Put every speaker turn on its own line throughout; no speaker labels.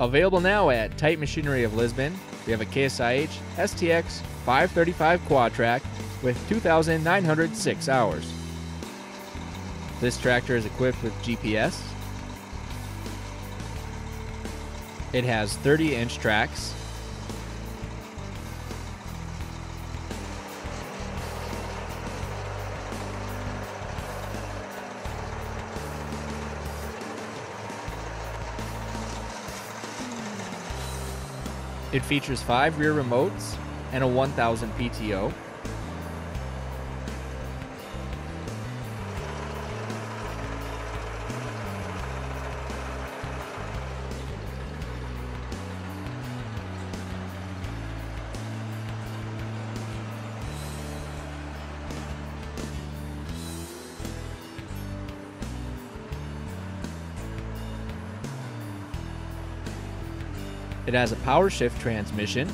Available now at Titan Machinery of Lisbon, we have a KSIH STX535 QuadTrac with 2,906 hours. This tractor is equipped with GPS. It has 30-inch tracks. It features 5 rear remotes and a 1000 PTO. It has a power shift transmission.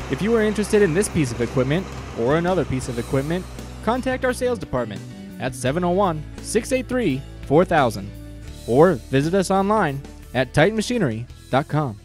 If you are interested in this piece of equipment or another piece of equipment, contact our sales department at 701-683-4000 or visit us online at titanmachinery.com.